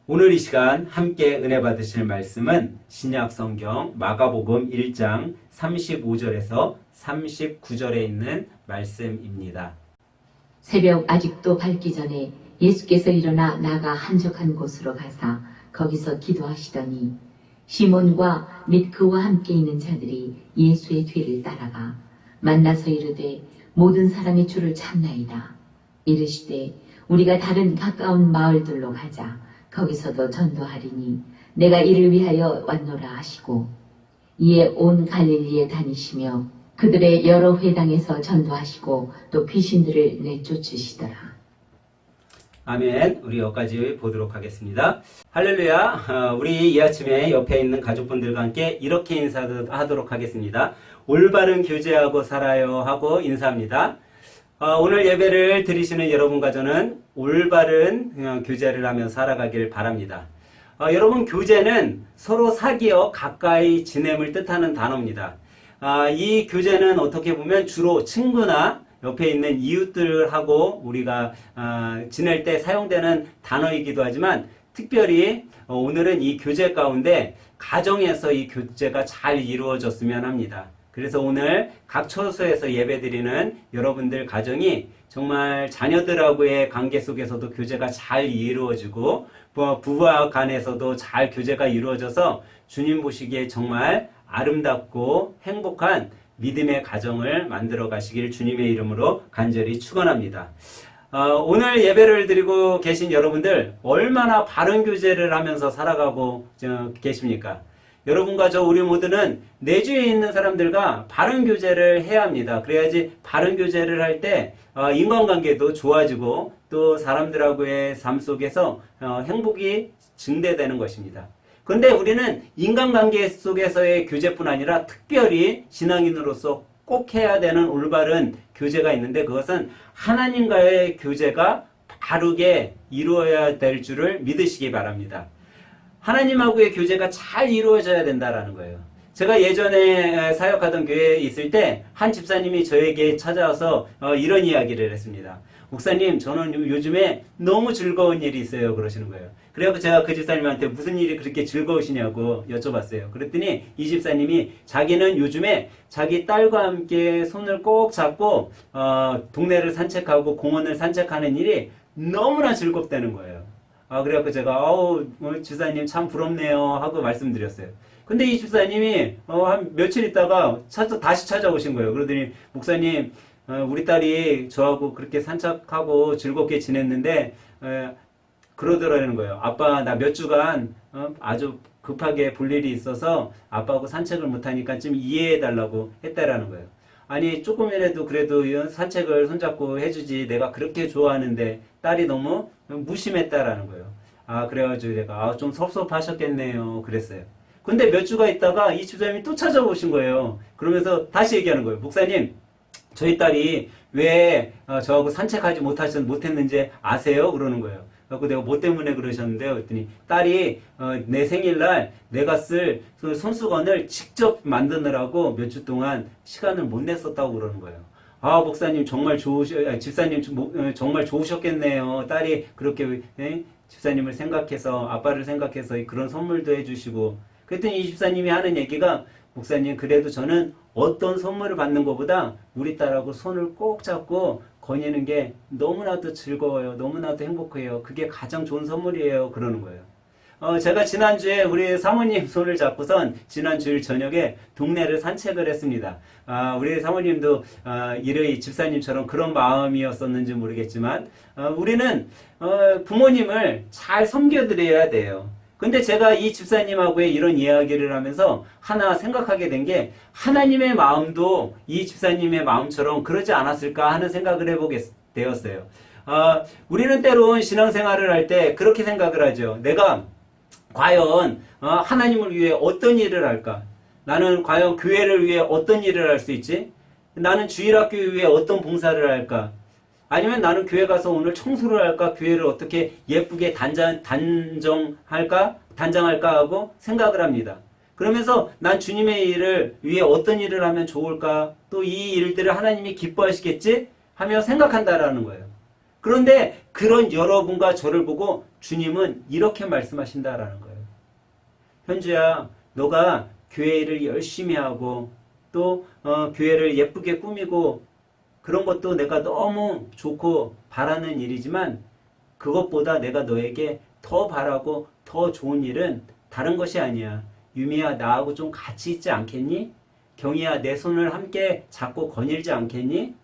오늘 이 시간 함께 은혜 받으실 말씀은 신약 성경 마가복음 1장 35절에서 39절에 있는 말씀입니다. 새벽 아직도 밝기 전에 예수께서 일어나 나가 한적한 곳으로 가사 거기서 기도하시더니 시몬과 및 그와 함께 있는 자들이 예수의 뒤를 따라가 만나서 이르되 모든 사람이 주를 찾나이다. 이르시되 우리가 다른 가까운 마을들로 가자. 거기서도 전도하리니 내가 이를 위하여 왔노라 하시고 이에 온 갈릴리에 다니시며 그들의 여러 회당에서 전도하시고 또 귀신들을 내쫓으시더라. 아멘. 우리 여기까지 보도록 하겠습니다. 할렐루야. 우리 이 아침에 옆에 있는 가족분들과 함께 이렇게 인사하도록 하겠습니다. 올바른 교제하고 살아요 하고 인사합니다. 오늘 예배를 드리시는 여러분과 저는 올바른 교제를 하며 살아가길 바랍니다. 여러분, 교제는 서로 사귀어 가까이 지냄을 뜻하는 단어입니다. 이 교제는 어떻게 보면 주로 친구나 옆에 있는 이웃들하고 우리가 지낼 때 사용되는 단어이기도 하지만 특별히 오늘은 이 교제 가운데 가정에서 이 교제가 잘 이루어졌으면 합니다. 그래서 오늘 각 처소에서 예배드리는 여러분들 가정이 정말 자녀들하고의 관계 속에서도 교제가 잘 이루어지고 부부와 간에서도 잘 교제가 이루어져서 주님 보시기에 정말 아름답고 행복한 믿음의 가정을 만들어 가시길 주님의 이름으로 간절히 축원합니다. 오늘 예배를 드리고 계신 여러분들 얼마나 바른 교제를 하면서 살아가고 계십니까? 여러분과 우리 모두는 내주에 있는 사람들과 바른 교제를 해야 합니다. 그래야지 바른 교제를 할 때 인간관계도 좋아지고 또 사람들하고의 삶 속에서 행복이 증대되는 것입니다. 그런데 우리는 인간관계 속에서의 교제뿐 아니라 특별히 신앙인으로서 꼭 해야 되는 올바른 교제가 있는데 그것은 하나님과의 교제가 바르게 이루어야 될 줄을 믿으시기 바랍니다. 하나님하고의 교제가 잘 이루어져야 된다라는 거예요. 제가 예전에 사역하던 교회에 있을 때 한 집사님이 저에게 찾아와서 이런 이야기를 했습니다. 목사님, 저는 요즘에 너무 즐거운 일이 있어요. 그러시는 거예요. 그래서 제가 그 집사님한테 무슨 일이 그렇게 즐거우시냐고 여쭤봤어요. 그랬더니 이 집사님이 자기는 요즘에 자기 딸과 함께 손을 꼭 잡고 동네를 산책하고 공원을 산책하는 일이 너무나 즐겁다는 거예요. 그래갖고 제가 집사님 참 부럽네요 하고 말씀드렸어요. 근데 이 집사님이 한 며칠 있다가 다시 찾아오신 거예요. 그러더니 목사님, 우리 딸이 저하고 그렇게 산책하고 즐겁게 지냈는데 그러더라는 거예요. 아빠, 나 몇 주간 아주 급하게 볼 일이 있어서 아빠하고 산책을 못하니까 좀 이해해 달라고 했다라는 거예요. 아니, 조금이라도 그래도 산책을 손잡고 해주지 내가 그렇게 좋아하는데 딸이 너무 무심했다라는 거예요. 그래가지고 제가 좀 섭섭하셨겠네요 그랬어요. 근데 몇 주가 있다가 이 집사님이 또 찾아오신 거예요. 그러면서 다시 얘기하는 거예요. 목사님, 저희 딸이 왜 저하고 산책하지 못했는지 아세요? 그러는 거예요. 그래서 내가 뭐 때문에 그러셨는데요? 그랬더니 딸이 내 생일날 내가 쓸 그 손수건을 직접 만드느라고 몇 주 동안 시간을 못 냈었다고 그러는 거예요. 목사님 정말 집사님 정말 좋으셨겠네요. 딸이 그렇게 집사님을 생각해서 아빠를 생각해서 그런 선물도 해주시고. 그랬더니 이 집사님이 하는 얘기가 목사님, 그래도 저는 어떤 선물을 받는 것보다 우리 딸하고 손을 꼭 잡고 거니는 게 너무나도 즐거워요. 너무나도 행복해요. 그게 가장 좋은 선물이에요. 그러는 거예요. 제가 지난주에 우리 사모님 손을 잡고선 지난 주일 저녁에 동네를 산책을 했습니다. 우리 사모님도 이러이 집사님처럼 그런 마음이었었는지 모르겠지만 우리는 부모님을 잘 섬겨드려야 돼요. 근데 제가 이 집사님하고의 이런 이야기를 하면서 하나 생각하게 된 게 하나님의 마음도 이 집사님의 마음처럼 그러지 않았을까 하는 생각을 해보게 되었어요. 우리는 때론 신앙생활을 할 때 그렇게 생각을 하죠. 내가 과연 하나님을 위해 어떤 일을 할까? 나는 과연 교회를 위해 어떤 일을 할 수 있지? 나는 주일학교 위해 어떤 봉사를 할까? 아니면 나는 교회 가서 오늘 청소를 할까? 교회를 어떻게 예쁘게 단장할까 하고 생각을 합니다. 그러면서 난 주님의 일을 위해 어떤 일을 하면 좋을까? 또 이 일들을 하나님이 기뻐하시겠지? 하며 생각한다라는 거예요. 그런데 그런 여러분과 저를 보고 주님은 이렇게 말씀하신다라는 거예요. 현주야, 너가 교회 일을 열심히 하고 또 교회를 예쁘게 꾸미고 그런 것도 내가 너무 좋고 바라는 일이지만 그것보다 내가 너에게 더 바라고 더 좋은 일은 다른 것이 아니야. 유미야, 나하고 좀 같이 있지 않겠니? 경희야, 내 손을 함께 잡고 거닐지 않겠니?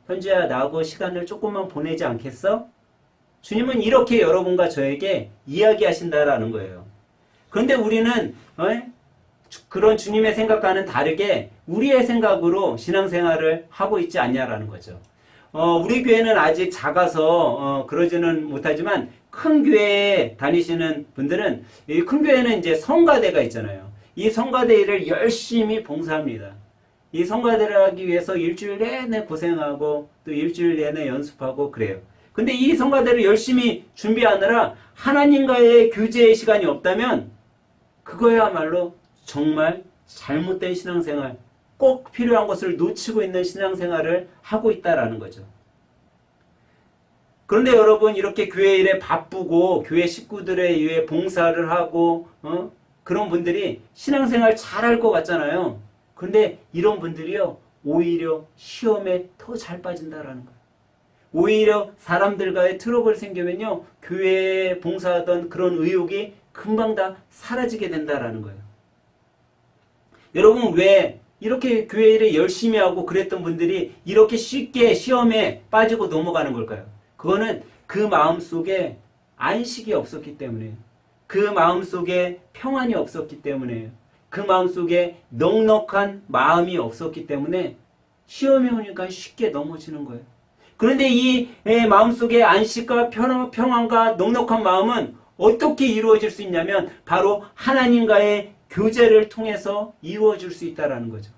현주야, 나하고 시간을 조금만 보내지 않겠어? 주님은 이렇게 여러분과 저에게 이야기하신다라는 거예요. 그런데 우리는 그런 주님의 생각과는 다르게 우리의 생각으로 신앙생활을 하고 있지 않냐라는 거죠. 우리 교회는 아직 작아서 그러지는 못하지만 큰 교회에 다니시는 분들은 이 큰 교회는 이제 성가대가 있잖아요. 이 성가대 일을 열심히 봉사합니다. 이 성가대를 하기 위해서 일주일 내내 고생하고 또 일주일 내내 연습하고 그래요. 근데 이 성가대를 열심히 준비하느라 하나님과의 교제의 시간이 없다면 그거야말로 정말 잘못된 신앙생활, 꼭 필요한 것을 놓치고 있는 신앙생활을 하고 있다라는 거죠. 그런데 여러분, 이렇게 교회 일에 바쁘고 교회 식구들에 의해 봉사를 하고 그런 분들이 신앙생활 잘할 것 같잖아요. 그런데 이런 분들이요, 오히려 시험에 더 잘 빠진다라는 거예요. 오히려 사람들과의 트러블 생기면요, 교회에 봉사하던 그런 의욕이 금방 다 사라지게 된다라는 거예요. 여러분, 왜 이렇게 교회 일에 열심히 하고 그랬던 분들이 이렇게 쉽게 시험에 빠지고 넘어가는 걸까요? 그거는 그 마음속에 안식이 없었기 때문에요. 그 마음속에 평안이 없었기 때문에요. 그 마음속에 넉넉한 마음이 없었기 때문에 시험이 오니까 쉽게 넘어지는 거예요. 그런데 이 마음속에 안식과 평안과 넉넉한 마음은 어떻게 이루어질 수 있냐면 바로 하나님과의 교제를 통해서 이루어질 수 있다는 거죠.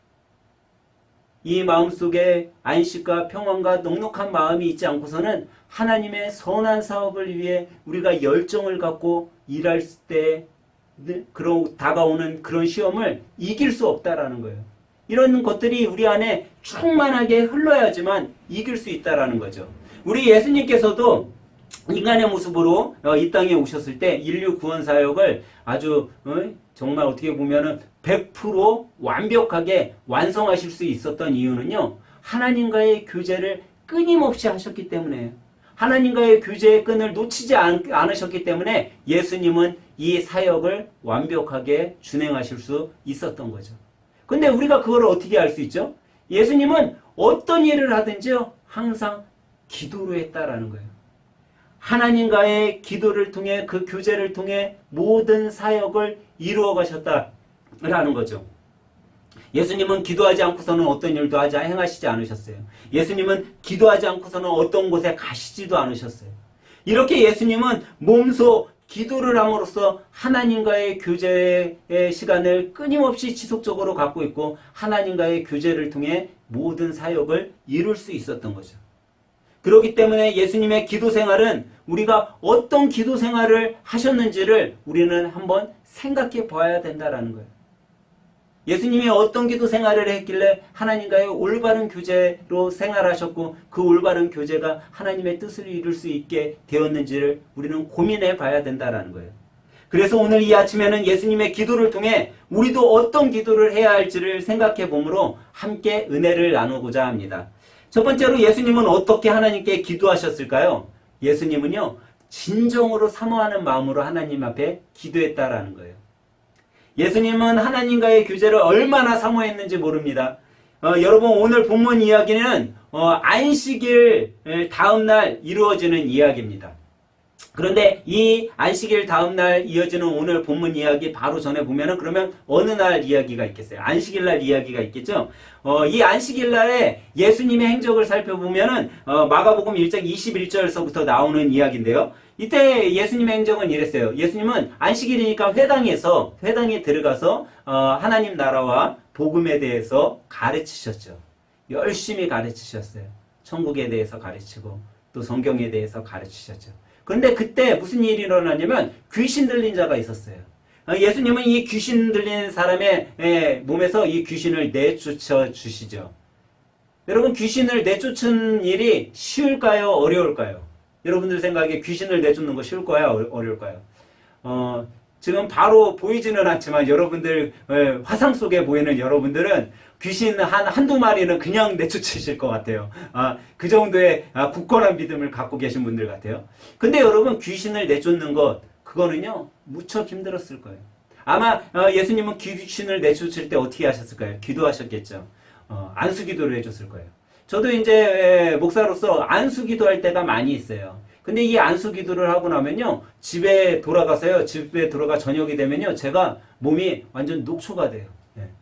이 마음속에 안식과 평안과 넉넉한 마음이 있지 않고서는 하나님의 선한 사업을 위해 우리가 열정을 갖고 일할 때 다가오는 그런 시험을 이길 수 없다라는 거예요. 이런 것들이 우리 안에 충만하게 흘러야지만 이길 수 있다라는 거죠. 우리 예수님께서도 인간의 모습으로 이 땅에 오셨을 때 인류 구원 사역을 아주 정말 어떻게 보면은 100% 완벽하게 완성하실 수 있었던 이유는요, 하나님과의 교제를 끊임없이 하셨기 때문에요. 하나님과의 교제의 끈을 놓치지 않으셨기 때문에 예수님은 이 사역을 완벽하게 준행하실 수 있었던 거죠. 근데 우리가 그걸 어떻게 알 수 있죠? 예수님은 어떤 일을 하든지요, 항상 기도로 했다라는 거예요. 하나님과의 기도를 통해, 그 교제를 통해 모든 사역을 이루어 가셨다라는 거죠. 예수님은 기도하지 않고서는 어떤 일도 행하시지 않으셨어요. 예수님은 기도하지 않고서는 어떤 곳에 가시지도 않으셨어요. 이렇게 예수님은 몸소 기도를 함으로써 하나님과의 교제의 시간을 끊임없이 지속적으로 갖고 있고 하나님과의 교제를 통해 모든 사역을 이룰 수 있었던 거죠. 그렇기 때문에 예수님의 기도 생활은 우리가 어떤 기도 생활을 하셨는지를 우리는 한번 생각해 봐야 된다는 거예요. 예수님이 어떤 기도 생활을 했길래 하나님과의 올바른 교제로 생활하셨고 그 올바른 교제가 하나님의 뜻을 이룰 수 있게 되었는지를 우리는 고민해 봐야 된다는 거예요. 그래서 오늘 이 아침에는 예수님의 기도를 통해 우리도 어떤 기도를 해야 할지를 생각해 보므로 함께 은혜를 나누고자 합니다. 첫 번째로 예수님은 어떻게 하나님께 기도하셨을까요? 예수님은요, 진정으로 사모하는 마음으로 하나님 앞에 기도했다라는 거예요. 예수님은 하나님과의 교제를 얼마나 사모했는지 모릅니다. 여러분, 오늘 본문 이야기는 안식일 다음날 이루어지는 이야기입니다. 그런데 이 안식일 다음날 이어지는 오늘 본문 이야기 바로 전에 보면은 그러면 어느 날 이야기가 있겠어요? 안식일 날 이야기가 있겠죠? 이 안식일 날에 예수님의 행적을 살펴보면은 마가복음 1장 21절서부터 나오는 이야기인데요. 이때 예수님의 행적은 이랬어요. 예수님은 안식일이니까 회당에 들어가서 하나님 나라와 복음에 대해서 가르치셨죠. 열심히 가르치셨어요. 천국에 대해서 가르치고 또 성경에 대해서 가르치셨죠. 그런데 그때 무슨 일이 일어나냐면 귀신 들린 자가 있었어요. 예수님은 이 귀신 들린 사람의 몸에서 이 귀신을 내쫓아 주시죠. 여러분, 귀신을 내쫓은 일이 쉬울까요? 어려울까요? 여러분들 생각에 귀신을 내쫓는 거 쉬울까요? 어려울까요? 지금 바로 보이지는 않지만 여러분들 화상 속에 보이는 여러분들은 귀신 한두 마리는 그냥 내쫓으실 것 같아요. 그 정도의 굳건한 믿음을 갖고 계신 분들 같아요. 근데 여러분 귀신을 내쫓는 것 그거는요 무척 힘들었을 거예요. 아마 예수님은 귀신을 내쫓을 때 어떻게 하셨을까요? 기도하셨겠죠. 안수기도를 해줬을 거예요. 저도 이제 목사로서 안수기도할 때가 많이 있어요. 근데 이 안수기도를 하고 나면요 집에 돌아가서요 집에 돌아가 저녁이 되면요 제가 몸이 완전 녹초가 돼요.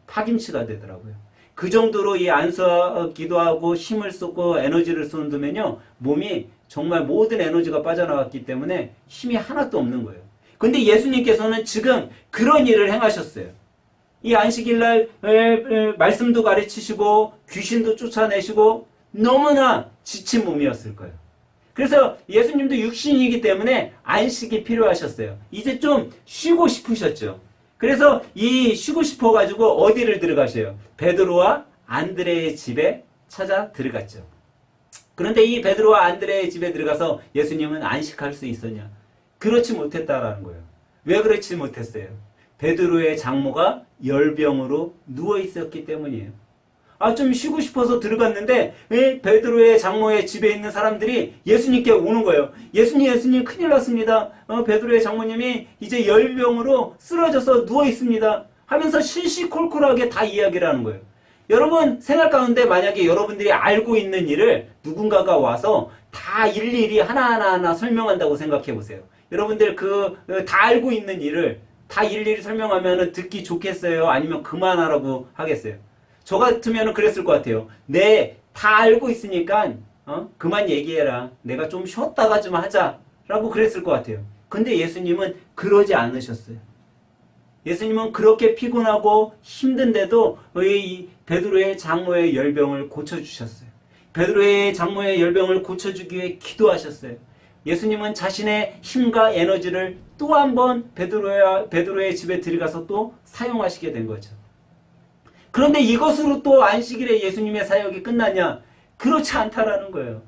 파김치가 되더라고요. 그 정도로 이 안수기도하고 힘을 쏟고 에너지를 쏟으면요 몸이 정말 모든 에너지가 빠져나갔기 때문에 힘이 하나도 없는 거예요. 근데 예수님께서는 지금 그런 일을 행하셨어요. 이 안식일날 말씀도 가르치시고 귀신도 쫓아내시고 너무나 지친 몸이었을 거예요. 그래서 예수님도 육신이기 때문에 안식이 필요하셨어요. 이제 좀 쉬고 싶으셨죠. 그래서 이 쉬고 싶어가지고 어디를 들어가셔요? 베드로와 안드레의 집에 찾아 들어갔죠. 그런데 이 베드로와 안드레의 집에 들어가서 예수님은 안식할 수 있었냐? 그렇지 못했다라는 거예요. 왜 그렇지 못했어요? 베드로의 장모가 열병으로 누워 있었기 때문이에요. 좀 쉬고 싶어서 들어갔는데 베드로의 장모의 집에 있는 사람들이 예수님께 오는 거예요. 예수님 큰일 났습니다. 베드로의 장모님이 이제 열병으로 쓰러져서 누워 있습니다. 하면서 시시콜콜하게 다 이야기를 하는 거예요. 여러분 생각 가운데 만약에 여러분들이 알고 있는 일을 누군가가 와서 다 일일이 하나하나 설명한다고 생각해 보세요. 여러분들 다 알고 있는 일을 다 일일이 설명하면 듣기 좋겠어요? 아니면 그만하라고 하겠어요? 저 같으면 그랬을 것 같아요. 다 알고 있으니까 그만 얘기해라. 내가 좀 쉬었다가 좀 하자. 라고 그랬을 것 같아요. 근데 예수님은 그러지 않으셨어요. 예수님은 그렇게 피곤하고 힘든데도 이 베드로의 장모의 열병을 고쳐주셨어요. 베드로의 장모의 열병을 고쳐주기 위해 기도하셨어요. 예수님은 자신의 힘과 에너지를 또 한 번 베드로의 집에 들어가서 또 사용하시게 된 거죠. 그런데 이것으로 또 안식일에 예수님의 사역이 끝났냐? 그렇지 않다라는 거예요.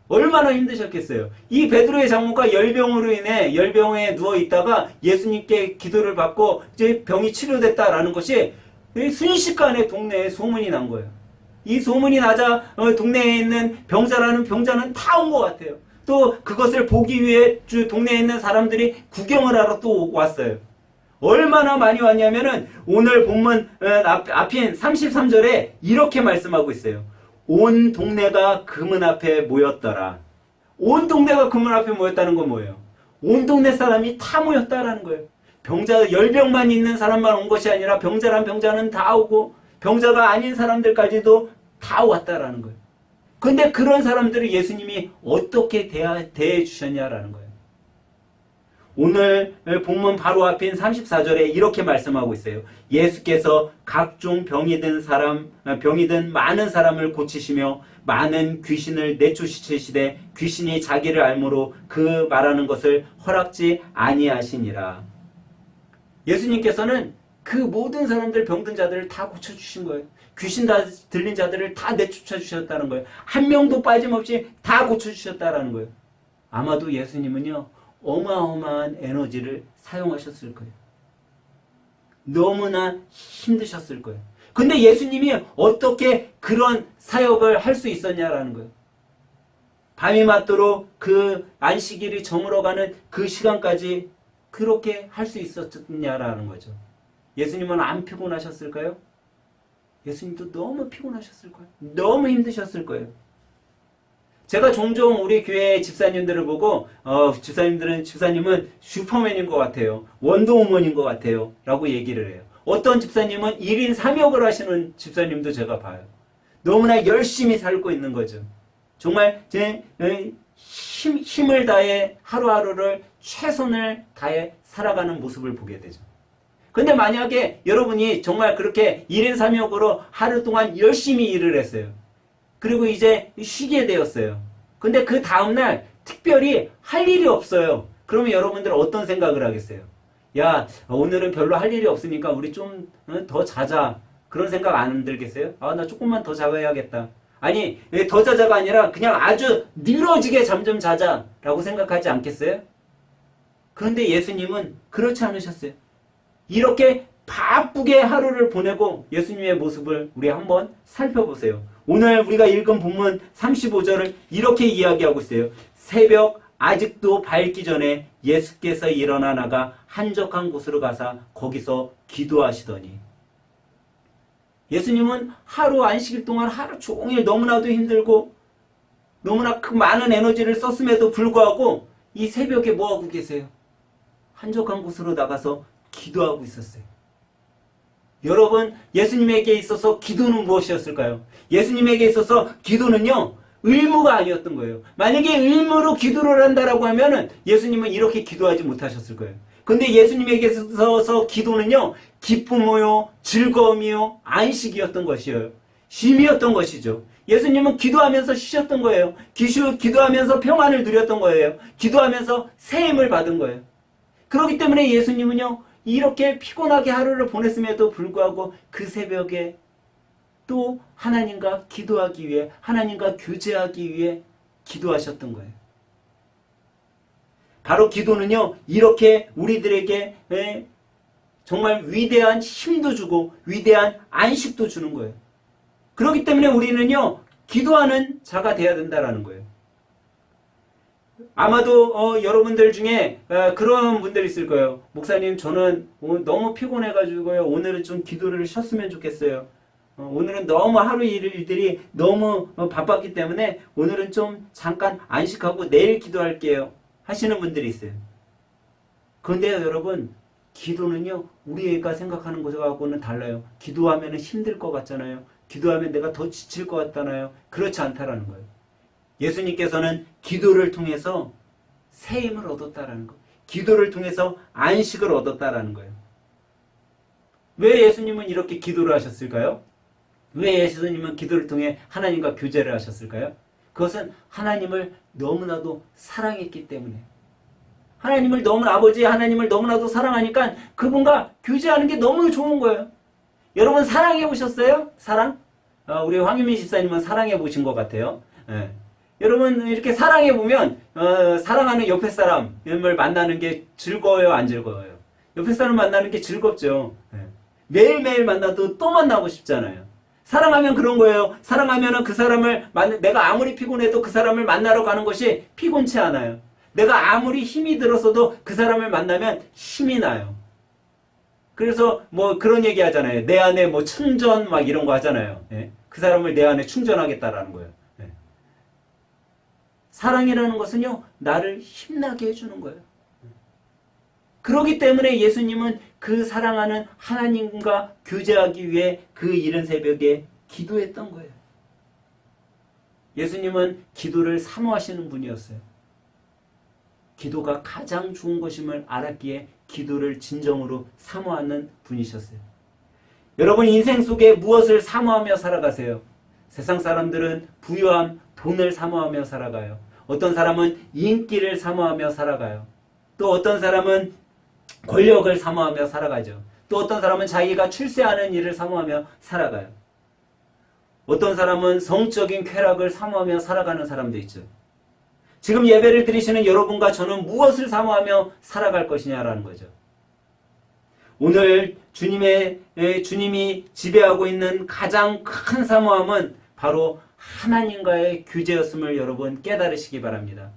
얼마나 힘드셨겠어요. 이 베드로의 장모가 열병으로 인해 열병에 누워 있다가 예수님께 기도를 받고 이제 병이 치료됐다라는 것이 순식간에 동네에 소문이 난 거예요. 이 소문이 나자 동네에 있는 병자라는 병자는 다 온 것 같아요. 또 그것을 보기 위해 동네에 있는 사람들이 구경을 하러 또 왔어요. 얼마나 많이 왔냐면은 오늘 본문 앞인 33절에 이렇게 말씀하고 있어요. 온 동네가 그문 앞에 모였더라. 온 동네가 그문 앞에 모였다는 건 뭐예요? 온 동네 사람이 다 모였다라는 거예요. 병자 열병만 있는 사람만 온 것이 아니라 병자란 병자는 다 오고 병자가 아닌 사람들까지도 다 왔다라는 거예요. 근데 그런 사람들을 예수님이 어떻게 대해 주셨냐라는 거예요. 오늘 본문 바로 앞인 34절에 이렇게 말씀하고 있어요. 예수께서 각종 병이 든 많은 사람을 고치시며 많은 귀신을 내쫓으시되 귀신이 자기를 알므로 그 말하는 것을 허락지 아니하시니라. 예수님께서는 그 모든 사람들 병든 자들을 다 고쳐주신 거예요. 귀신 다 들린 자들을 다 내쫓아 주셨다는 거예요. 한 명도 빠짐없이 다 고쳐주셨다는 거예요. 아마도 예수님은요 어마어마한 에너지를 사용하셨을 거예요. 너무나 힘드셨을 거예요. 근데 예수님이 어떻게 그런 사역을 할 수 있었냐라는 거예요. 밤이 맞도록 그 안식일이 저물어가는 그 시간까지 그렇게 할 수 있었냐라는 거죠. 예수님은 안 피곤하셨을까요? 예수님도 너무 피곤하셨을 거예요. 너무 힘드셨을 거예요. 제가 종종 우리 교회 집사님들을 보고 집사님은 슈퍼맨인 것 같아요. 원더우먼인 것 같아요. 라고 얘기를 해요. 어떤 집사님은 1인 3역을 하시는 집사님도 제가 봐요. 너무나 열심히 살고 있는 거죠. 정말 힘을 다해 하루하루를 최선을 다해 살아가는 모습을 보게 되죠. 근데 만약에 여러분이 정말 그렇게 1인 3역으로 하루 동안 열심히 일을 했어요. 그리고 이제 쉬게 되었어요. 근데 그 다음날 특별히 할 일이 없어요. 그러면 여러분들은 어떤 생각을 하겠어요? 야, 오늘은 별로 할 일이 없으니까 우리 좀 더 자자. 그런 생각 안 들겠어요? 나 조금만 더 자야겠다. 아니 더 자자가 아니라 그냥 아주 늘어지게 잠 좀 자자라고 생각하지 않겠어요? 그런데 예수님은 그렇지 않으셨어요. 이렇게 바쁘게 하루를 보내고 예수님의 모습을 우리 한번 살펴보세요. 오늘 우리가 읽은 본문 35절을 이렇게 이야기하고 있어요. 새벽 아직도 밝기 전에 예수께서 일어나 나가 한적한 곳으로 가사 거기서 기도하시더니, 예수님은 하루 안식일 동안 하루 종일 너무나도 힘들고 너무나 그 많은 에너지를 썼음에도 불구하고 이 새벽에 뭐하고 계세요? 한적한 곳으로 나가서 기도하고 있었어요. 여러분, 예수님에게 있어서 기도는 무엇이었을까요? 예수님에게 있어서 기도는요, 의무가 아니었던 거예요. 만약에 의무로 기도를 한다라고 하면은 예수님은 이렇게 기도하지 못하셨을 거예요. 근데 예수님에게 있어서 기도는요, 기쁨이요, 즐거움이요, 안식이었던 것이에요. 쉼이었던 것이죠. 예수님은 기도하면서 쉬셨던 거예요. 기도하면서 평안을 누렸던 거예요. 기도하면서 새 힘을 받은 거예요. 그렇기 때문에 예수님은요, 이렇게 피곤하게 하루를 보냈음에도 불구하고 그 새벽에 또 하나님과 기도하기 위해, 하나님과 교제하기 위해 기도하셨던 거예요. 바로 기도는요, 이렇게 우리들에게 정말 위대한 힘도 주고 위대한 안식도 주는 거예요. 그렇기 때문에 우리는요, 기도하는 자가 돼야 된다는 거예요. 아마도 여러분들 중에 그런 분들이 있을 거예요. 목사님, 저는 너무 피곤해가지고요, 오늘은 좀 기도를 쉬었으면 좋겠어요. 오늘은 너무 하루 일들이 너무 바빴기 때문에 오늘은 좀 잠깐 안식하고 내일 기도할게요 하시는 분들이 있어요. 그런데요, 여러분, 기도는요, 우리가 생각하는 것하고는 달라요. 기도하면 힘들 것 같잖아요. 기도하면 내가 더 지칠 것 같잖아요. 그렇지 않다라는 거예요. 예수님께서는 기도를 통해서 새 힘을 얻었다라는 거예요. 기도를 통해서 안식을 얻었다라는 거예요. 왜 예수님은 이렇게 기도를 하셨을까요? 왜 예수님은 기도를 통해 하나님과 교제를 하셨을까요? 그것은 하나님을 너무나도 사랑했기 때문에. 하나님을 아버지 하나님을 너무나도 사랑하니까 그분과 교제하는 게 너무 좋은 거예요. 여러분, 사랑해 보셨어요? 사랑? 우리 황유민 집사님은 사랑해 보신 것 같아요. 예. 여러분, 이렇게 사랑해 보면 사랑하는 옆에 사람을 만나는 게 즐거워요, 안 즐거워요? 옆에 사람 만나는 게 즐겁죠. 예. 매일매일 만나도 또 만나고 싶잖아요. 사랑하면 그런 거예요. 사랑하면 그 사람을 내가 아무리 피곤해도 그 사람을 만나러 가는 것이 피곤치 않아요. 내가 아무리 힘이 들었어도 그 사람을 만나면 힘이 나요. 그래서 뭐 그런 얘기 하잖아요. 내 안에 뭐 충전 막 이런 거 하잖아요. 예? 그 사람을 내 안에 충전하겠다라는 거예요. 예. 사랑이라는 것은요, 나를 힘나게 해주는 거예요. 그렇기 때문에 예수님은 그 사랑하는 하나님과 교제하기 위해 그 이른 새벽에 기도했던 거예요. 예수님은 기도를 사모하시는 분이었어요. 기도가 가장 좋은 것임을 알았기에 기도를 진정으로 사모하는 분이셨어요. 여러분, 인생 속에 무엇을 사모하며 살아가세요? 세상 사람들은 부유함, 돈을 사모하며 살아가요. 어떤 사람은 인기를 사모하며 살아가요. 또 어떤 사람은 권력을 사모하며 살아가죠. 또 어떤 사람은 자기가 출세하는 일을 사모하며 살아가요. 어떤 사람은 성적인 쾌락을 사모하며 살아가는 사람도 있죠. 지금 예배를 드리시는 여러분과 저는 무엇을 사모하며 살아갈 것이냐라는 거죠. 오늘 주님이 지배하고 있는 가장 큰 사모함은 바로 하나님과의 교제였음을 여러분 깨달으시기 바랍니다.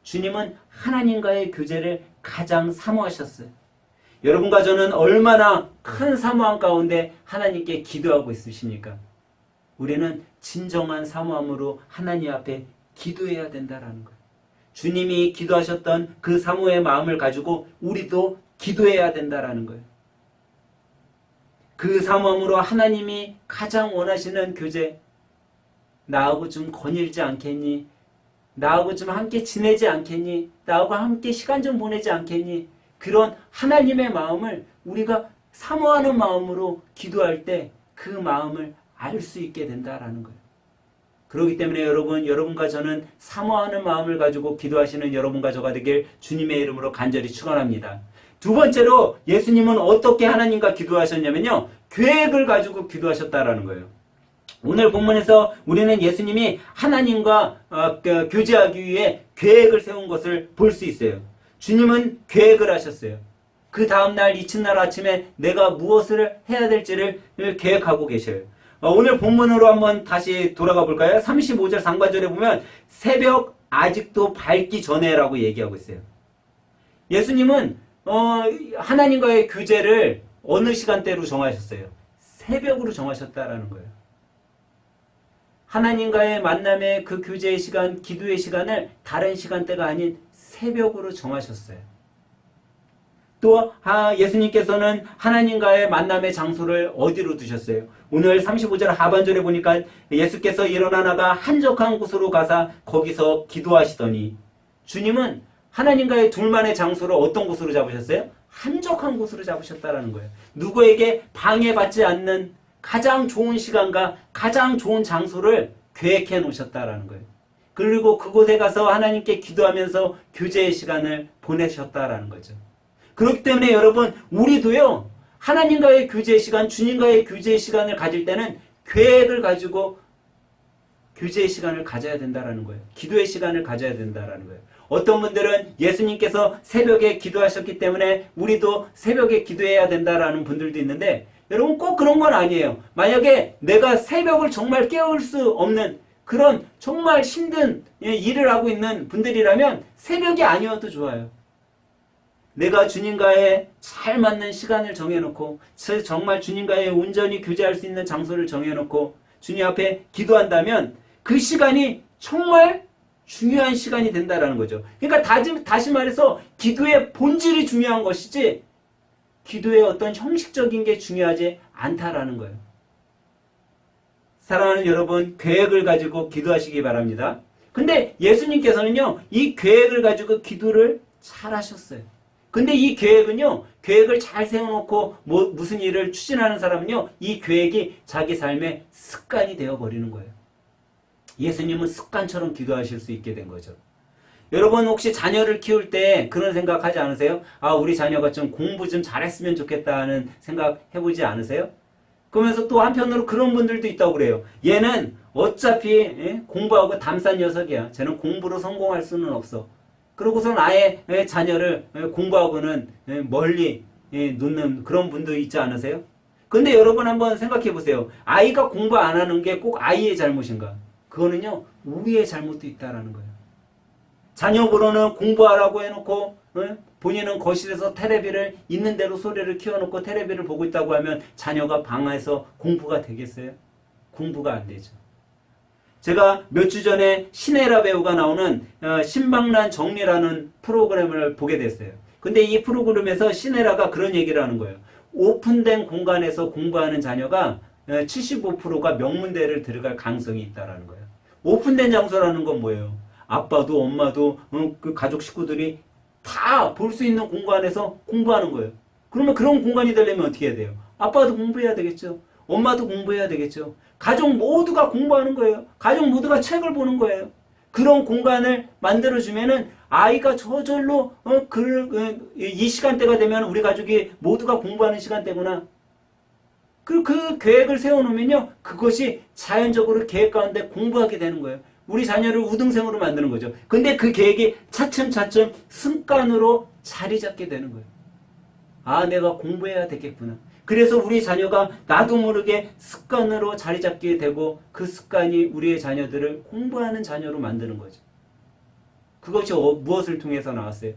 주님은 하나님과의 교제를 가장 사모하셨어요. 여러분과 저는 얼마나 큰 사모함 가운데 하나님께 기도하고 있으십니까? 우리는 진정한 사모함으로 하나님 앞에 기도해야 된다는 거예요. 주님이 기도하셨던 그 사모의 마음을 가지고 우리도 기도해야 된다는 거예요. 그 사모함으로 하나님이 가장 원하시는 교제, 나하고 좀 거닐지 않겠니? 나하고 좀 함께 지내지 않겠니? 나하고 함께 시간 좀 보내지 않겠니? 그런 하나님의 마음을 우리가 사모하는 마음으로 기도할 때 그 마음을 알 수 있게 된다라는 거예요. 그렇기 때문에 여러분과 저는 사모하는 마음을 가지고 기도하시는 여러분과 저가 되길 주님의 이름으로 간절히 축원합니다. 두 번째로 예수님은 어떻게 하나님과 기도하셨냐면요, 계획을 가지고 기도하셨다라는 거예요. 오늘 본문에서 우리는 예수님이 하나님과 교제하기 위해 계획을 세운 것을 볼 수 있어요. 주님은 계획을 하셨어요. 그 다음날 이튿날 아침에 내가 무엇을 해야 될지를 계획하고 계셔요. 오늘 본문으로 한번 다시 돌아가 볼까요? 35절 상반절에 보면 새벽 아직도 밝기 전에라고 얘기하고 있어요. 예수님은 하나님과의 교제를 어느 시간대로 정하셨어요? 새벽으로 정하셨다라는 거예요. 하나님과의 만남의 그 교제의 시간, 기도의 시간을 다른 시간대가 아닌 새벽으로 정하셨어요. 또 예수님께서는 하나님과의 만남의 장소를 어디로 두셨어요? 오늘 35절 하반절에 보니까 예수께서 일어나 나가 한적한 곳으로 가사 거기서 기도하시더니, 주님은 하나님과의 둘만의 장소를 어떤 곳으로 잡으셨어요? 한적한 곳으로 잡으셨다라는 거예요. 누구에게 방해받지 않는 가장 좋은 시간과 가장 좋은 장소를 계획해 놓으셨다라는 거예요. 그리고 그곳에 가서 하나님께 기도하면서 교제의 시간을 보내셨다라는 거죠. 그렇기 때문에 여러분, 우리도요, 하나님과의 교제의 시간, 주님과의 교제의 시간을 가질 때는 계획을 가지고 교제의 시간을 가져야 된다라는 거예요. 기도의 시간을 가져야 된다라는 거예요. 어떤 분들은 예수님께서 새벽에 기도하셨기 때문에 우리도 새벽에 기도해야 된다라는 분들도 있는데, 여러분 꼭 그런 건 아니에요. 만약에 내가 새벽을 정말 깨울 수 없는 그런 정말 힘든 일을 하고 있는 분들이라면 새벽이 아니어도 좋아요. 내가 주님과의 잘 맞는 시간을 정해놓고 정말 주님과의 온전히 교제할 수 있는 장소를 정해놓고 주님 앞에 기도한다면 그 시간이 정말 중요한 시간이 된다라는 거죠. 그러니까 다시 말해서 기도의 본질이 중요한 것이지 기도의 어떤 형식적인 게 중요하지 않다라는 거예요. 사랑하는 여러분, 계획을 가지고 기도하시기 바랍니다. 근데 예수님께서는요, 이 계획을 가지고 기도를 잘 하셨어요. 근데 이 계획은요, 계획을 잘 세워놓고 무슨 일을 추진하는 사람은요, 이 계획이 자기 삶의 습관이 되어버리는 거예요. 예수님은 습관처럼 기도하실 수 있게 된 거죠. 여러분 혹시 자녀를 키울 때 그런 생각하지 않으세요? 우리 자녀가 좀 공부 좀 잘했으면 좋겠다 하는 생각 해보지 않으세요? 그러면서 또 한편으로 그런 분들도 있다고 그래요. 얘는 어차피 공부하고 담싼 녀석이야. 쟤는 공부로 성공할 수는 없어. 그러고선 아예 자녀를 공부하고는 멀리 놓는 그런 분도 있지 않으세요? 근데 여러분 한번 생각해 보세요. 아이가 공부 안 하는 게 꼭 아이의 잘못인가? 그거는요, 우리의 잘못도 있다라는 거예요. 자녀 보러는 공부하라고 해놓고 본인은 거실에서 테레비를 있는 대로 소리를 키워놓고 테레비를 보고 있다고 하면 자녀가 방에서 공부가 되겠어요? 공부가 안 되죠. 제가 몇 주 전에 신혜라 배우가 나오는 신박란 정리라는 프로그램을 보게 됐어요. 근데 이 프로그램에서 신혜라가 그런 얘기를 하는 거예요. 오픈된 공간에서 공부하는 자녀가 75%가 명문대를 들어갈 가능성이 있다는 거예요. 오픈된 장소라는 건 뭐예요? 아빠도 엄마도 그 가족 식구들이 다 볼 수 있는 공간에서 공부하는 거예요. 그러면 그런 공간이 되려면 어떻게 해야 돼요? 아빠도 공부해야 되겠죠. 엄마도 공부해야 되겠죠. 가족 모두가 공부하는 거예요. 가족 모두가 책을 보는 거예요. 그런 공간을 만들어주면은 아이가 저절로 이 시간대가 되면 우리 가족이 모두가 공부하는 시간대구나. 그 계획을 세워놓으면요, 그것이 자연적으로 계획 가운데 공부하게 되는 거예요. 우리 자녀를 우등생으로 만드는 거죠. 근데 그 계획이 차츰차츰 습관으로 자리 잡게 되는 거예요. 내가 공부해야 되겠구나. 그래서 우리 자녀가 나도 모르게 습관으로 자리 잡게 되고 그 습관이 우리의 자녀들을 공부하는 자녀로 만드는 거죠. 그것이 무엇을 통해서 나왔어요?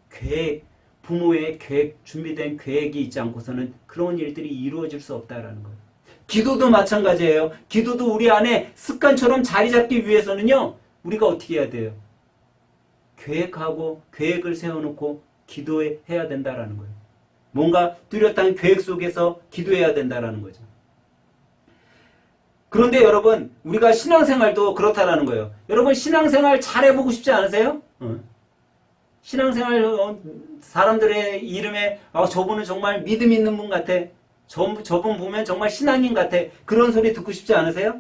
계획, 부모의 계획, 준비된 계획이 있지 않고서는 그런 일들이 이루어질 수 없다라는 거예요. 기도도 마찬가지예요. 기도도 우리 안에 습관처럼 자리 잡기 위해서는요, 우리가 어떻게 해야 돼요? 계획하고 계획을 세워놓고 기도해야 된다라는 거예요. 뭔가 뚜렷한 계획 속에서 기도해야 된다라는 거죠. 그런데 여러분, 우리가 신앙생활도 그렇다라는 거예요. 여러분, 신앙생활 잘해보고 싶지 않으세요? 신앙생활 사람들의 이름에 저분은 정말 믿음 있는 분 같아. 저분 보면 정말 신앙인 같아. 그런 소리 듣고 싶지 않으세요?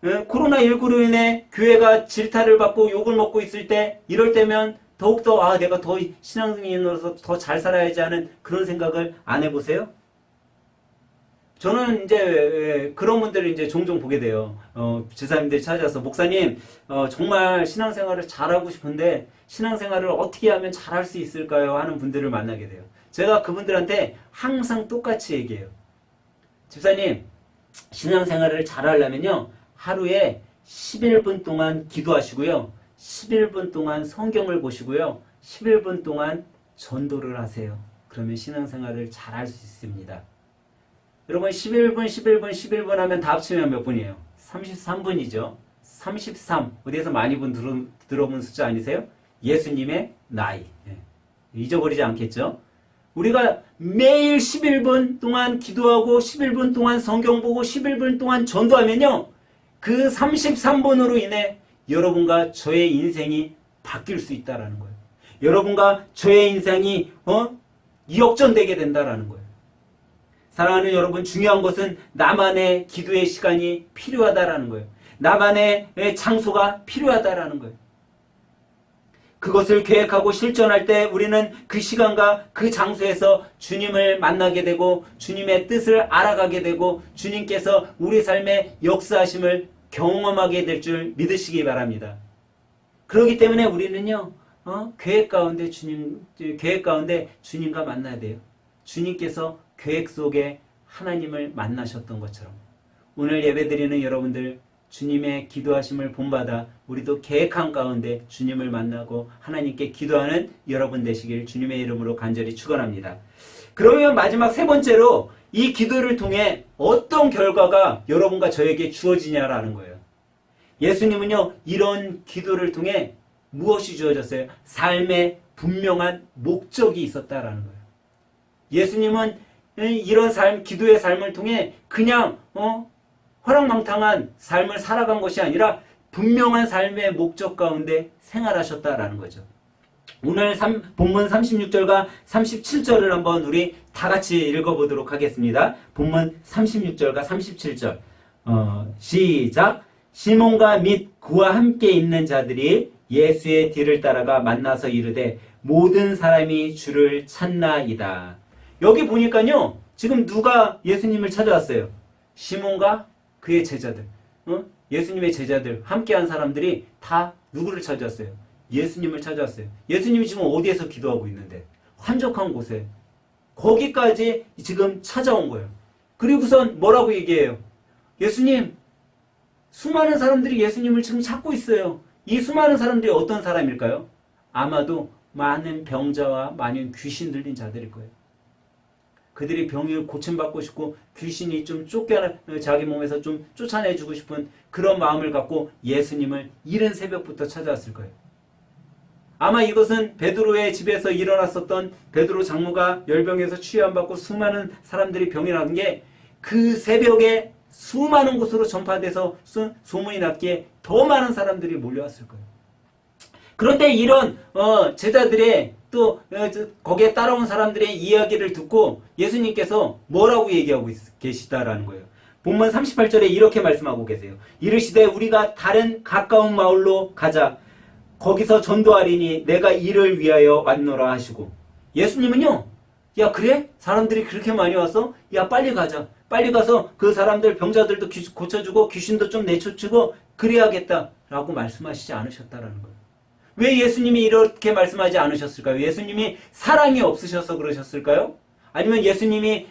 코로나19로 인해 교회가 질타를 받고 욕을 먹고 있을 때, 이럴 때면 더욱더 내가 더 신앙인으로서 더 잘 살아야지 하는 그런 생각을 안 해보세요? 저는 이제 그런 분들을 이제 종종 보게 돼요. 집사님들이 찾아서 목사님, 정말 신앙생활을 잘하고 싶은데 신앙생활을 어떻게 하면 잘할 수 있을까요? 하는 분들을 만나게 돼요. 제가 그분들한테 항상 똑같이 얘기해요. 집사님, 신앙생활을 잘하려면요, 하루에 11분 동안 기도하시고요, 11분 동안 성경을 보시고요, 11분 동안 전도를 하세요. 그러면 신앙생활을 잘할 수 있습니다. 여러분 11분 하면 다 합치면 몇 분이에요? 33분이죠. 33. 어디에서 많이 들어본 숫자 아니세요? 예수님의 나이. 잊어버리지 않겠죠? 우리가 매일 11분 동안 기도하고 11분 동안 성경 보고 11분 동안 전도하면요, 그 33분으로 인해 여러분과 저의 인생이 바뀔 수 있다라는 거예요. 여러분과 저의 인생이 역전되게 된다라는 거예요. 사랑하는 여러분, 중요한 것은 나만의 기도의 시간이 필요하다라는 거예요. 나만의 장소가 필요하다라는 거예요. 그것을 계획하고 실천할 때 우리는 그 시간과 그 장소에서 주님을 만나게 되고 주님의 뜻을 알아가게 되고 주님께서 우리 삶의 역사하심을 경험하게 될 줄 믿으시기 바랍니다. 그렇기 때문에 우리는요, 계획 가운데 주님과 만나야 돼요. 주님께서 계획 속에 하나님을 만나셨던 것처럼 오늘 예배드리는 여러분들, 주님의 기도하심을 본받아 우리도 계획한 가운데 주님을 만나고 하나님께 기도하는 여러분 되시길 주님의 이름으로 간절히 축원합니다. 그러면 마지막 세 번째로 이 기도를 통해 어떤 결과가 여러분과 저에게 주어지냐라는 거예요. 예수님은요, 이런 기도를 통해 무엇이 주어졌어요? 삶의 분명한 목적이 있었다라는 거예요. 예수님은 이런 기도의 삶을 통해 그냥 허랑망탕한 삶을 살아간 것이 아니라 분명한 삶의 목적 가운데 생활하셨다라는 거죠. 오늘 본문 36절과 37절을 한번 우리 다 같이 읽어보도록 하겠습니다. 본문 36절과 37절 시작. 시몬과 및 그와 함께 있는 자들이 예수의 뒤를 따라가 만나서 이르되 모든 사람이 주를 찾나이다. 여기 보니까요, 지금 누가 예수님을 찾아왔어요? 시몬과 그의 제자들, 예수님의 제자들, 함께한 사람들이 다 누구를 찾아왔어요? 예수님을 찾아왔어요. 예수님이 지금 어디에서 기도하고 있는데? 한적한 곳에. 거기까지 지금 찾아온 거예요. 그리고선 뭐라고 얘기해요? 예수님, 수많은 사람들이 예수님을 지금 찾고 있어요. 이 수많은 사람들이 어떤 사람일까요? 아마도 많은 병자와 많은 귀신 들린 자들일 거예요. 그들이 병을 고침받고 싶고 귀신이 좀 자기 몸에서 좀 쫓아내주고 싶은 그런 마음을 갖고 예수님을 이른 새벽부터 찾아왔을 거예요. 아마 이것은 베드로의 집에서 일어났었던 베드로 장모가 열병에서 치유받고 수많은 사람들이 병이 난 게 그 새벽에 수많은 곳으로 전파돼서 소문이 났기에 더 많은 사람들이 몰려왔을 거예요. 그런데 이런 제자들의 또 거기에 따라온 사람들의 이야기를 듣고 예수님께서 뭐라고 얘기하고 계시다라는 거예요. 본문 38절에 이렇게 말씀하고 계세요. 이르시되 우리가 다른 가까운 마을로 가자. 거기서 전도하리니 내가 이를 위하여 왔노라 하시고. 예수님은요, 야 그래? 사람들이 그렇게 많이 와서 야 빨리 가자. 빨리 가서 그 사람들 병자들도 고쳐주고 귀신도 좀 내쫓고 그래야겠다라고 말씀하시지 않으셨다라는 거예요. 왜 예수님이 이렇게 말씀하지 않으셨을까요? 예수님이 사랑이 없으셔서 그러셨을까요? 아니면 예수님이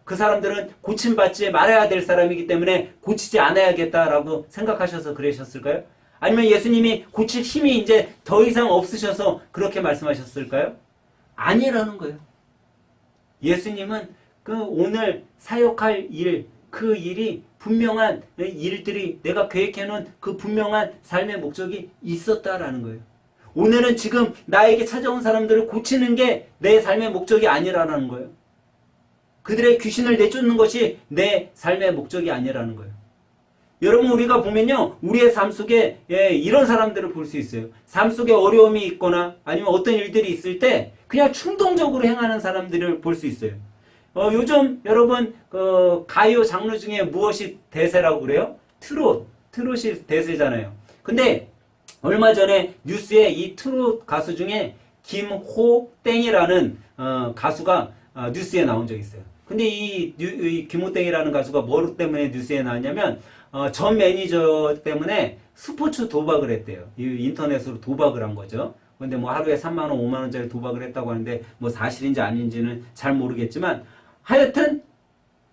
그 사람들은 고침받지 말아야 될 사람이기 때문에 고치지 않아야겠다라고 생각하셔서 그러셨을까요? 아니면 예수님이 고칠 힘이 이제 더 이상 없으셔서 그렇게 말씀하셨을까요? 아니라는 거예요. 예수님은 그 오늘 사역할 일, 그 일이 분명한 일들이 내가 계획해놓은 그 분명한 삶의 목적이 있었다라는 거예요. 오늘은 지금 나에게 찾아온 사람들을 고치는 게 내 삶의 목적이 아니라는 거예요. 그들의 귀신을 내쫓는 것이 내 삶의 목적이 아니라는 거예요. 여러분, 우리가 보면요, 우리의 삶 속에 이런 사람들을 볼 수 있어요. 삶 속에 어려움이 있거나 아니면 어떤 일들이 있을 때 그냥 충동적으로 행하는 사람들을 볼 수 있어요. 요즘 여러분 가요 장르 중에 무엇이 대세라고 그래요? 트롯이 대세잖아요. 근데 얼마 전에 뉴스에 이 트롯 가수 중에 김호땡이라는 가수가 뉴스에 나온 적이 있어요. 근데 이 김호땡이라는 가수가 뭐 때문에 뉴스에 나왔냐면 전 매니저 때문에 스포츠 도박을 했대요. 이 인터넷으로 도박을 한 거죠. 근데 뭐 하루에 3만 원, 5만 원짜리 도박을 했다고 하는데 뭐 사실인지 아닌지는 잘 모르겠지만 하여튼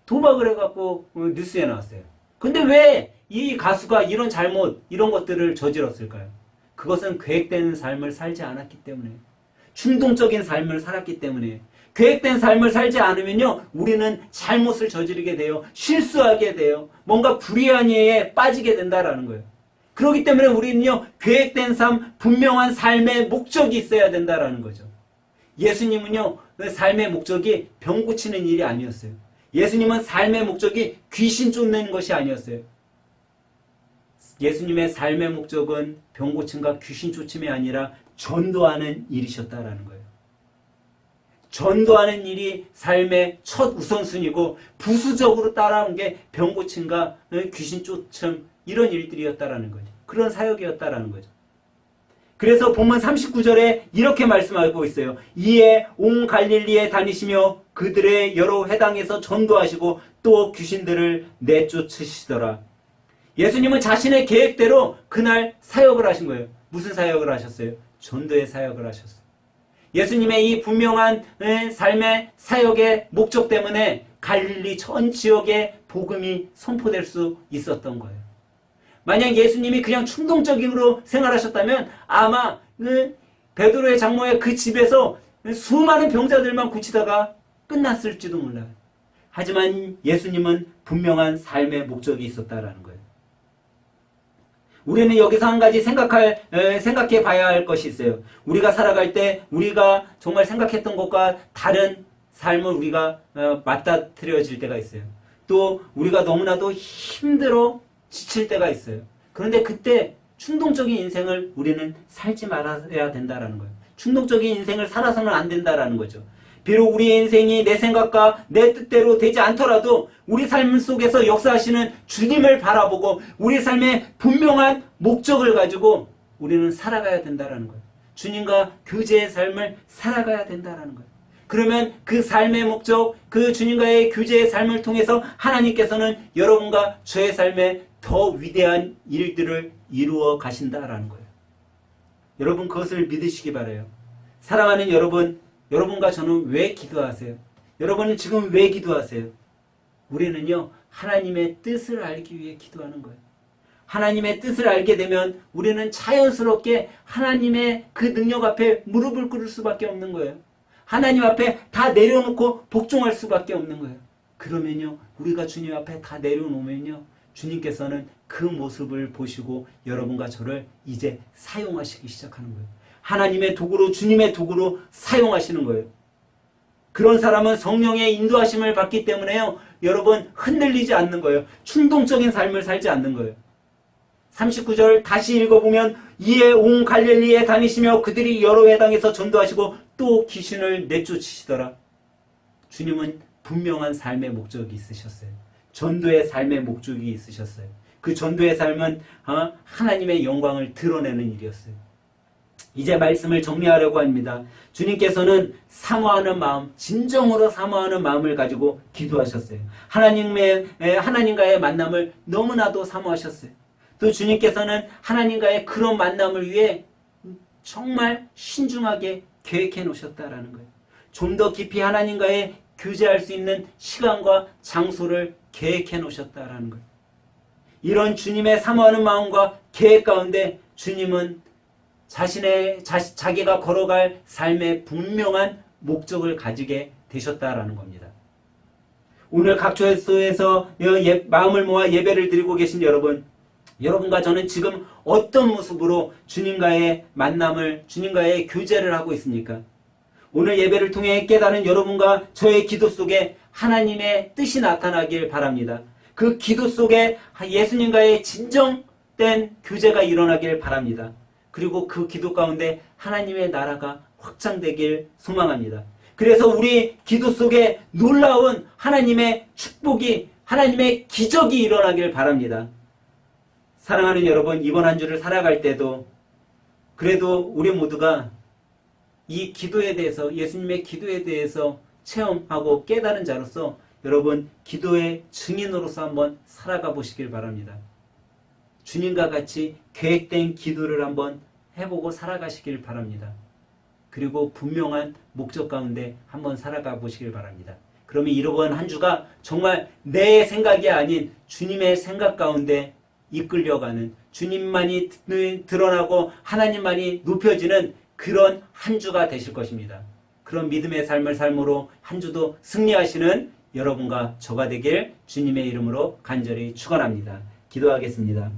도박을 해갖고 뉴스에 나왔어요. 근데 왜 이 가수가 이런 잘못, 이런 것들을 저질렀을까요? 그것은 계획된 삶을 살지 않았기 때문에, 충동적인 삶을 살았기 때문에. 계획된 삶을 살지 않으면요, 우리는 잘못을 저지르게 돼요. 실수하게 돼요. 뭔가 불의한 일에 빠지게 된다라는 거예요. 그렇기 때문에 우리는요, 계획된 삶, 분명한 삶의 목적이 있어야 된다라는 거죠. 예수님은요, 그 삶의 목적이 병 고치는 일이 아니었어요. 예수님은 삶의 목적이 귀신 쫓는 것이 아니었어요. 예수님의 삶의 목적은 병 고침과 귀신 쫓음이 아니라 전도하는 일이셨다라는 거예요. 전도하는 일이 삶의 첫 우선순위고 부수적으로 따라온 게 병 고침과 귀신 쫓음 이런 일들이었다라는 거죠. 그런 사역이었다라는 거죠. 그래서 본문 39절에 이렇게 말씀하고 있어요. 이에 온 갈릴리에 다니시며 그들의 여러 회당에서 전도하시고 또 귀신들을 내쫓으시더라. 예수님은 자신의 계획대로 그날 사역을 하신 거예요. 무슨 사역을 하셨어요? 전도의 사역을 하셨어요. 예수님의 이 분명한 삶의 사역의 목적 때문에 갈릴리 전 지역에 복음이 선포될 수 있었던 거예요. 만약 예수님이 그냥 충동적으로 생활하셨다면 아마 베드로의 장모의 그 집에서 수많은 병자들만 고치다가 끝났을지도 몰라요. 하지만 예수님은 분명한 삶의 목적이 있었다라는 거예요. 우리는 여기서 한 가지 생각해 봐야 할 것이 있어요. 우리가 살아갈 때 우리가 정말 생각했던 것과 다른 삶을 우리가 맞닥뜨려질 때가 있어요. 또 우리가 너무나도 힘들어 지칠 때가 있어요. 그런데 그때 충동적인 인생을 우리는 살지 말아야 된다라는 거예요. 충동적인 인생을 살아서는 안 된다라는 거죠. 비록 우리의 인생이 내 생각과 내 뜻대로 되지 않더라도 우리 삶 속에서 역사하시는 주님을 바라보고 우리 삶의 분명한 목적을 가지고 우리는 살아가야 된다라는 거예요. 주님과 교제의 삶을 살아가야 된다라는 거예요. 그러면 그 삶의 목적, 그 주님과의 교제의 삶을 통해서 하나님께서는 여러분과 저의 삶에 더 위대한 일들을 이루어 가신다라는 거예요. 여러분 그것을 믿으시기 바라요. 사랑하는 여러분과 저는 왜 기도하세요? 여러분은 지금 왜 기도하세요? 우리는요, 하나님의 뜻을 알기 위해 기도하는 거예요. 하나님의 뜻을 알게 되면 우리는 자연스럽게 하나님의 그 능력 앞에 무릎을 꿇을 수밖에 없는 거예요. 하나님 앞에 다 내려놓고 복종할 수밖에 없는 거예요. 그러면요, 우리가 주님 앞에 다 내려놓으면요, 주님께서는 그 모습을 보시고 여러분과 저를 이제 사용하시기 시작하는 거예요. 하나님의 도구로, 주님의 도구로 사용하시는 거예요. 그런 사람은 성령의 인도하심을 받기 때문에요, 여러분 흔들리지 않는 거예요. 충동적인 삶을 살지 않는 거예요. 39절 다시 읽어보면 이에 온 갈릴리에 다니시며 그들이 여러 회당에서 전도하시고 또 귀신을 내쫓으시더라. 주님은 분명한 삶의 목적이 있으셨어요. 전도의 삶의 목적이 있으셨어요. 그 전도의 삶은 하나님의 영광을 드러내는 일이었어요. 이제 말씀을 정리하려고 합니다. 주님께서는 사모하는 마음, 진정으로 사모하는 마음을 가지고 기도하셨어요. 하나님과의 만남을 너무나도 사모하셨어요. 또 주님께서는 하나님과의 그런 만남을 위해 정말 신중하게 계획해 놓으셨다라는 거예요. 좀 더 깊이 하나님과의 교제할 수 있는 시간과 장소를 계획해 놓으셨다라는 거예요. 이런 주님의 사모하는 마음과 계획 가운데 주님은 자기가 걸어갈 삶의 분명한 목적을 가지게 되셨다라는 겁니다. 오늘 각 교회에서 마음을 모아 예배를 드리고 계신 여러분과 저는 지금 어떤 모습으로 주님과의 만남을, 주님과의 교제를 하고 있습니까? 오늘 예배를 통해 깨달은 여러분과 저의 기도 속에 하나님의 뜻이 나타나길 바랍니다. 그 기도 속에 예수님과의 진정된 교제가 일어나길 바랍니다. 그리고 그 기도 가운데 하나님의 나라가 확장되길 소망합니다. 그래서 우리 기도 속에 놀라운 하나님의 축복이, 하나님의 기적이 일어나길 바랍니다. 사랑하는 여러분, 이번 한 주를 살아갈 때도 그래도 우리 모두가 이 기도에 대해서, 예수님의 기도에 대해서 체험하고 깨달은 자로서 여러분 기도의 증인으로서 한번 살아가 보시길 바랍니다. 주님과 같이 계획된 기도를 한번 해보고 살아가시길 바랍니다. 그리고 분명한 목적 가운데 한번 살아가 보시길 바랍니다. 그러면 이번 한 주가 정말 내 생각이 아닌 주님의 생각 가운데 이끌려가는, 주님만이 드러나고 하나님만이 높여지는 그런 한 주가 되실 것입니다. 그런 믿음의 삶을 삶으로 한 주도 승리하시는 여러분과 저가 되길 주님의 이름으로 간절히 축원합니다. 기도하겠습니다.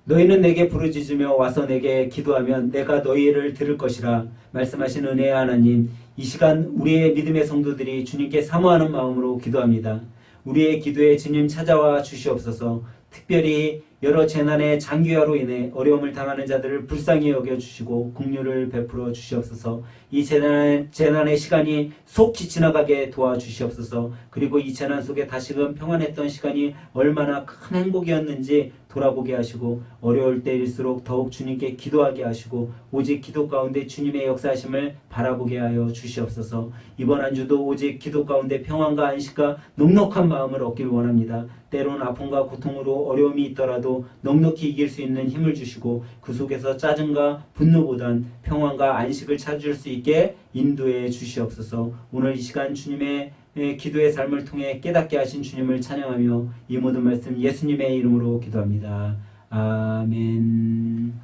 너희는 내게 부르짖으며 와서 내게 기도하면 내가 너희를 들을 것이라 말씀하신 은혜의 하나님, 이 시간 우리의 믿음의 성도들이 주님께 사모하는 마음으로 기도합니다. 우리의 기도에 주님 찾아와 주시옵소서. 특별히 여러 재난의 장기화로 인해 어려움을 당하는 자들을 불쌍히 여겨주시고 긍휼을 베풀어 주시옵소서. 이 재난의 시간이 속히 지나가게 도와주시옵소서. 그리고 이 재난 속에 다시금 평안했던 시간이 얼마나 큰 행복이었는지 돌아보게 하시고 어려울 때일수록 더욱 주님께 기도하게 하시고 오직 기도 가운데 주님의 역사하심을 바라보게 하여 주시옵소서. 이번 한 주도 오직 기도 가운데 평안과 안식과 넉넉한 마음을 얻길 원합니다. 때론 아픔과 고통으로 어려움이 있더라도 넉넉히 이길 수 있는 힘을 주시고 그 속에서 짜증과 분노보단 평안과 안식을 찾을 수 있게 인도해 주시옵소서. 오늘 이 시간 주님의 기도의 삶을 통해 깨닫게 하신 주님을 찬양하며 이 모든 말씀 예수님의 이름으로 기도합니다. 아멘.